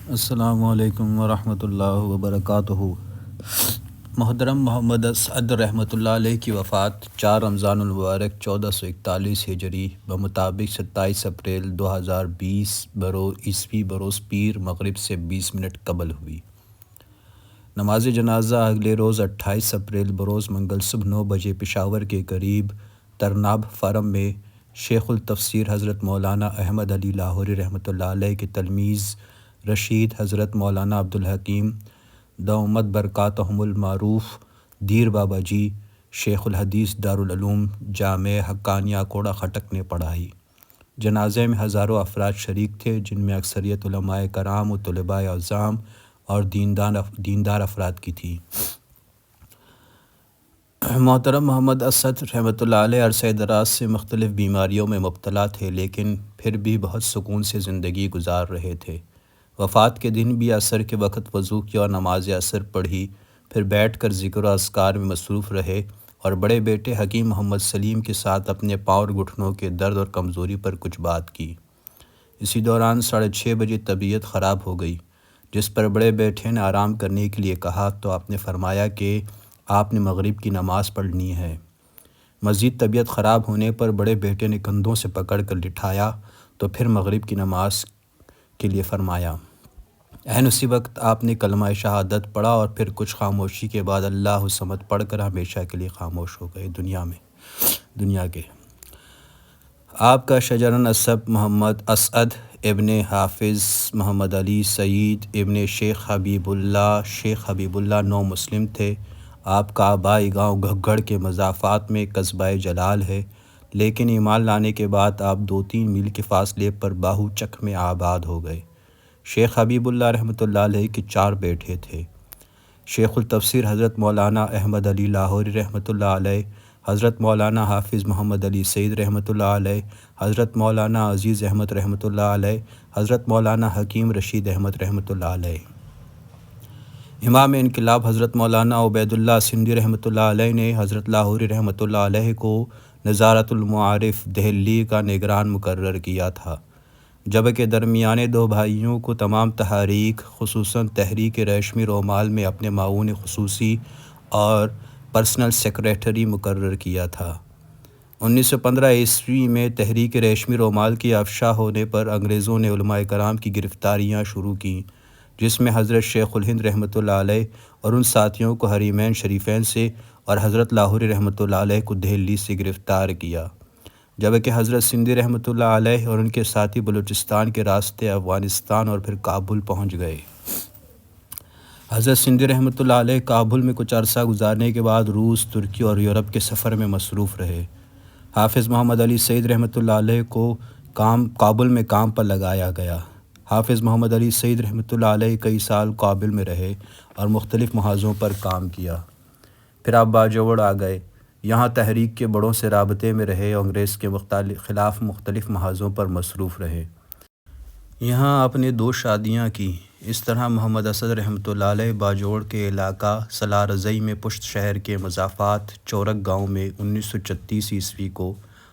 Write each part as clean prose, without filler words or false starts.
السلام علیکم ورحمۃ اللہ وبرکاتہ۔ محترم محمد اسعد رحمۃ اللہ علیہ کی وفات 4 رمضان المبارک 1441 ہجری بمطابق 27 اپریل 2020 عیسوی بروز پیر مغرب سے 20 منٹ قبل ہوئی۔ نماز جنازہ اگلے روز 28 اپریل بروز منگل صبح 9 بجے پشاور کے قریب ترناب فارم میں شیخ التفسیر حضرت مولانا احمد علی لاہوری رحمۃ اللہ علیہ کے تلمیذ رشید حضرت مولانا عبدالحکیم دامت برکاتہم المعروف دیر بابا جی شیخ الحدیث دارالعلوم جامع حقانیہ کوڑا خٹک نے پڑھائی۔ جنازے میں ہزاروں افراد شریک تھے، جن میں اکثریت علماء کرام و طلباء اعظام اور دیندار افراد کی تھی۔ محترم محمد اسعد رحمۃ اللہ علیہ عرصہ دراز سے مختلف بیماریوں میں مبتلا تھے، لیکن پھر بھی بہت سکون سے زندگی گزار رہے تھے۔ وفات کے دن بھی عصر کے وقت وضو کیا اور نماز عصر پڑھی، پھر بیٹھ کر ذکر و اذکار میں مصروف رہے اور بڑے بیٹے حکیم محمد سلیم کے ساتھ اپنے پاؤں اور گھٹنوں کے درد اور کمزوری پر کچھ بات کی۔ اسی دوران 6:30 بجے طبیعت خراب ہو گئی، جس پر بڑے بیٹے نے آرام کرنے کے لیے کہا تو آپ نے فرمایا کہ آپ نے مغرب کی نماز پڑھنی ہے۔ مزید طبیعت خراب ہونے پر بڑے بیٹے نے کندھوں سے پکڑ کر لٹھایا تو پھر مغرب کی نماز کے لیے فرمایا۔ اسی وقت آپ نے کلمہ شہادت پڑھا اور پھر کچھ خاموشی کے بعد اللہ الصمد پڑھ کر ہمیشہ کے لیے خاموش ہو گئے دنیا کے۔ آپ کا شجرہ نسب محمد اسعد ابن حافظ محمد علی سعید ابن شیخ حبیب اللہ نو مسلم تھے۔ آپ کا آبائی گاؤں گھگڑ کے مضافات میں قصبہ جلال ہے، لیکن ایمان لانے کے بعد آپ 2-3 میل کے فاصلے پر باہو چک میں آباد ہو گئے۔ شیخ حبیب اللہ رحمۃ اللہ علیہ کے 4 بیٹے تھے۔ شیخ التفسیر حضرت مولانا احمد علی لاہوری رحمۃ اللہ علیہ، حضرت مولانا حافظ محمد علی سعید رحمۃ اللہ علیہ، حضرت مولانا عزیز احمد رحمۃ اللہ علیہ، حضرت مولانا حکیم رشید احمد رحمۃ اللہ علیہ۔ امام انقلاب حضرت مولانا عبید اللہ سندھی رحمۃ اللہ علیہ نے حضرت لاہوری رحمۃ اللہ علیہ کو نظارۃ المعارف دہلی کا نگران مقرر کیا تھا، جبکہ درمیانے 2 بھائیوں کو تمام تحاریک خصوصاً تحریک ریشمی رومال میں اپنے معاون خصوصی اور پرسنل سیکریٹری مقرر کیا تھا۔ 1915 عیسوی میں تحریک ریشمی رومال کی افشا ہونے پر انگریزوں نے علماء کرام کی گرفتاریاں شروع کیں، جس میں حضرت شیخ الہند رحمۃ اللہ علیہ اور ان ساتھیوں کو حرمین شریفین سے اور حضرت لاہوری رحمۃ اللہ علیہ کو دہلی سے گرفتار کیا، جبکہ حضرت سندھی رحمۃ اللہ علیہ اور ان کے ساتھی بلوچستان کے راستے افغانستان اور پھر کابل پہنچ گئے۔ حضرت سندھی رحمۃ اللہ علیہ کابل میں کچھ عرصہ گزارنے کے بعد روس، ترکی اور یورپ کے سفر میں مصروف رہے۔ حافظ محمد علی سعید رحمۃ اللہ علیہ کو کابل میں کام پر لگایا گیا۔ حافظ محمد علی سعید رحمۃ اللہ علیہ کئی سال کابل میں رہے اور مختلف محاذوں پر کام کیا، پھر آپ باجوڑ آ گئے۔ یہاں تحریک کے بڑوں سے رابطے میں رہے اور انگریز کے خلاف مختلف محاذوں پر مصروف رہے۔ یہاں آپ نے 2 شادیاں کی۔ اس طرح محمد اسعد رحمۃ اللہ علیہ باجوڑ کے علاقہ سلارزئی میں پشت شہر کے مضافات چورک گاؤں میں 1936 عیسوی کو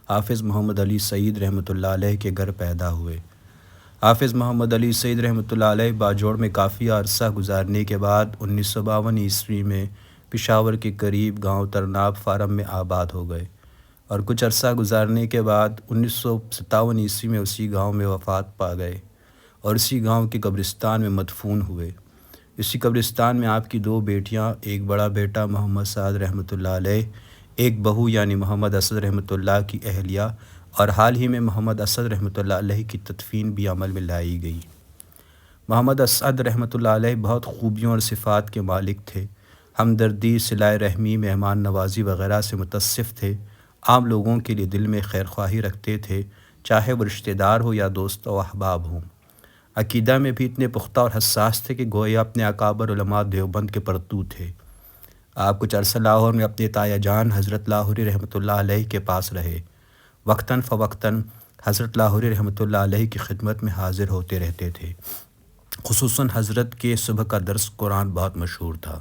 حافظ محمد علی سعید رحمۃ اللہ علیہ کے گھر پیدا ہوئے۔ حافظ محمد علی سعید رحمۃ اللہ علیہ باجوڑ میں کافی عرصہ گزارنے کے بعد 1952 عیسوی میں پشاور کے قریب گاؤں ترناب فارم میں آباد ہو گئے اور کچھ عرصہ گزارنے کے بعد 1957 عیسوی میں اسی گاؤں میں وفات پا گئے اور اسی گاؤں کے قبرستان میں مدفون ہوئے۔ اسی قبرستان میں آپ کی 2 بیٹیاں، ایک بڑا بیٹا محمد سعد رحمۃ اللہ علیہ، ایک بہو یعنی محمد اسعد رحمۃ اللہ کی اہلیہ، اور حال ہی میں محمد اسعد رحمۃ اللہ علیہ کی تدفین بھی عمل میں لائی گئی۔ محمد اسعد رحمۃ اللہ علیہ بہت خوبیوں اور صفات کے مالک تھے۔ ہمدردی، صلہ رحمی، مہمان نوازی وغیرہ سے متصف تھے۔ عام لوگوں کے لیے دل میں خیر خواہی رکھتے تھے، چاہے وہ رشتہ دار ہو یا دوست و احباب ہوں۔ عقیدہ میں بھی اتنے پختہ اور حساس تھے کہ گویا اپنے اکابر علماء دیوبند کے پرتو تھے۔ آپ کچھ عرصہ لاہور میں اپنے تایا جان حضرت لاہوری رحمۃ اللہ علیہ کے پاس رہے۔ وقتاً فوقتاً حضرت لاہوری رحمۃ اللہ علیہ کی خدمت میں حاضر ہوتے رہتے تھے۔ خصوصاً حضرت کے صبح کا درس قرآن بہت مشہور تھا۔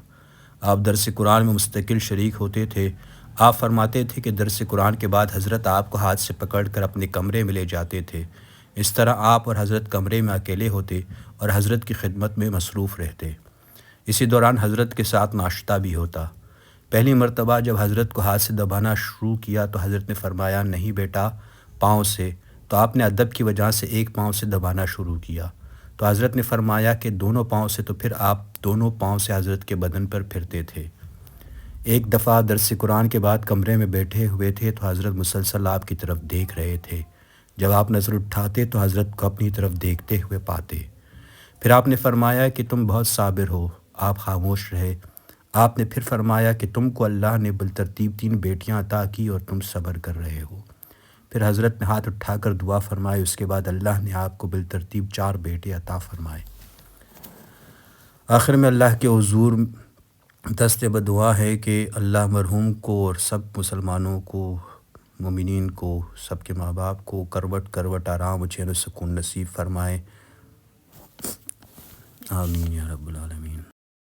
آپ درس قرآن میں مستقل شریک ہوتے تھے۔ آپ فرماتے تھے کہ درس قرآن کے بعد حضرت آپ کو ہاتھ سے پکڑ کر اپنے کمرے میں لے جاتے تھے، اس طرح آپ اور حضرت کمرے میں اکیلے ہوتے اور حضرت کی خدمت میں مصروف رہتے۔ اسی دوران حضرت کے ساتھ ناشتہ بھی ہوتا۔ پہلی مرتبہ جب حضرت کو ہاتھ سے دبانا شروع کیا تو حضرت نے فرمایا نہیں بیٹا پاؤں سے، تو آپ نے ادب کی وجہ سے ایک پاؤں سے دبانا شروع کیا، تو حضرت نے فرمایا کہ دونوں پاؤں سے، تو پھر آپ دونوں پاؤں سے حضرت کے بدن پر پھرتے تھے۔ ایک دفعہ درس قرآن کے بعد کمرے میں بیٹھے ہوئے تھے تو حضرت مسلسل آپ کی طرف دیکھ رہے تھے۔ جب آپ نظر اٹھاتے تو حضرت کو اپنی طرف دیکھتے ہوئے پاتے۔ پھر آپ نے فرمایا کہ تم بہت صابر ہو، آپ خاموش رہے۔ آپ نے پھر فرمایا کہ تم کو اللہ نے بالترتیب 3 بیٹیاں عطا کی اور تم صبر کر رہے ہو۔ پھر حضرت نے ہاتھ اٹھا کر دعا فرمائی، اس کے بعد اللہ نے آپ کو بالترتیب 4 بیٹے عطا فرمائے۔ آخر میں اللہ کے حضور دست بدعا ہے کہ اللہ مرحوم کو اور سب مسلمانوں کو، مومنین کو، سب کے ماں باپ کو کروٹ کروٹ آرام و چین و سکون نصیب فرمائے، آمین یا رب العالمین۔